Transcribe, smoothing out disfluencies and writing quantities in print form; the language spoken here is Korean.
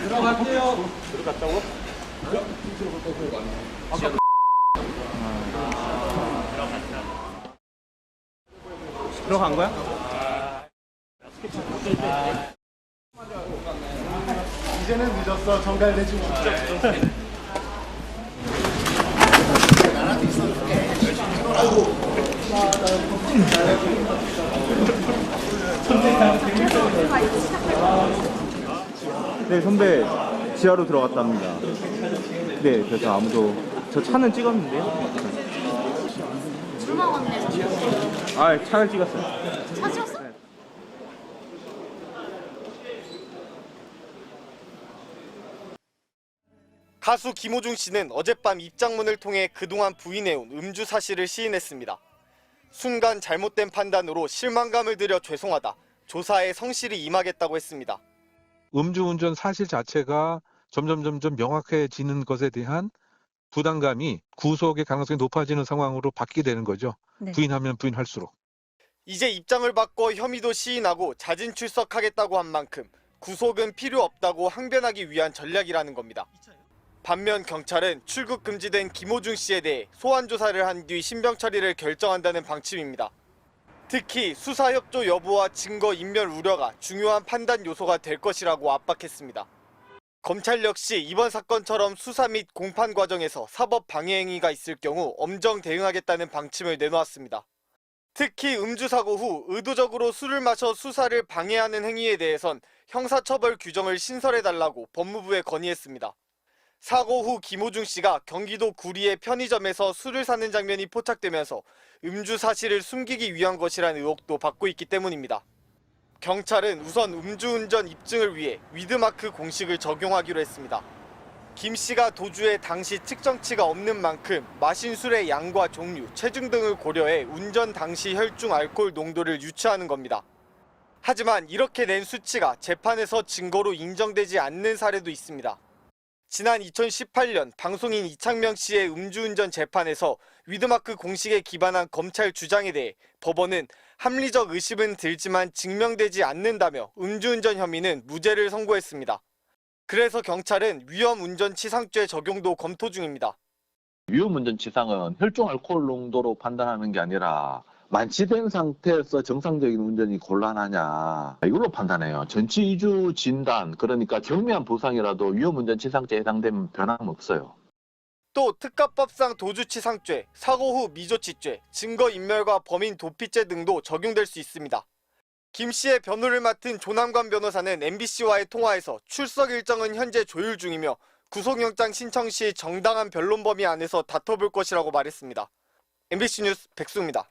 들어갈게요. 들어갔다고? 들어간 거야? 이제는 늦었어. 정갈래 좀 진짜. 네, 선배 지하로 들어갔답니다. 네, 그래서 아무도 저 차는 찍었는데요. 얼마 왔네. 아, 차를 찍었어요. 사셨어? 가수 김호중 씨는 어젯밤 입장문을 통해 그동안 부인해온 음주 사실을 시인했습니다. 순간 잘못된 판단으로 실망감을 들여 죄송하다. 조사에 성실히 임하겠다고 했습니다. 음주운전 사실 자체가 점점 명확해지는 것에 대한 부담감이 구속의 가능성이 높아지는 상황으로 바뀌게 되는 거죠. 네. 부인하면 부인할수록. 이제 입장을 바꿔 혐의도 시인하고 자진 출석하겠다고 한 만큼 구속은 필요 없다고 항변하기 위한 전략이라는 겁니다. 반면 경찰은 출국 금지된 김호중 씨에 대해 소환 조사를 한 뒤 신병 처리를 결정한다는 방침입니다. 특히 수사 협조 여부와 증거 인멸 우려가 중요한 판단 요소가 될 것이라고 압박했습니다. 검찰 역시 이번 사건처럼 수사 및 공판 과정에서 사법 방해 행위가 있을 경우 엄정 대응하겠다는 방침을 내놓았습니다. 특히 음주사고 후 의도적으로 술을 마셔 수사를 방해하는 행위에 대해선 형사처벌 규정을 신설해달라고 법무부에 건의했습니다. 사고 후 김호중 씨가 경기도 구리의 편의점에서 술을 사는 장면이 포착되면서 음주 사실을 숨기기 위한 것이라는 의혹도 받고 있기 때문입니다. 경찰은 우선 음주운전 입증을 위해 위드마크 공식을 적용하기로 했습니다. 김 씨가 도주해 당시 측정치가 없는 만큼 마신 술의 양과 종류, 체중 등을 고려해 운전 당시 혈중 알코올 농도를 유추하는 겁니다. 하지만 이렇게 낸 수치가 재판에서 증거로 인정되지 않는 사례도 있습니다. 지난 2018년 방송인 이창명 씨의 음주운전 재판에서 위드마크 공식에 기반한 검찰 주장에 대해 법원은 합리적 의심은 들지만 증명되지 않는다며 음주운전 혐의는 무죄를 선고했습니다. 그래서 경찰은 위험운전치상죄 적용도 검토 중입니다. 위험운전치상은 혈중 알코올 농도로 판단하는 게 아니라 만취된 상태에서 정상적인 운전이 곤란하냐 이걸로 판단해요. 전치 이주 진단, 그러니까 경미한 부상이라도 위험운전치상죄에 해당되면 변함없어요. 또 특가법상 도주치상죄, 사고 후 미조치죄, 증거인멸과 범인 도피죄 등도 적용될 수 있습니다. 김 씨의 변호를 맡은 조남관 변호사는 MBC와의 통화에서 출석 일정은 현재 조율 중이며 구속영장 신청 시 정당한 변론 범위 안에서 다퉈볼 것이라고 말했습니다. MBC 뉴스 백수입니다.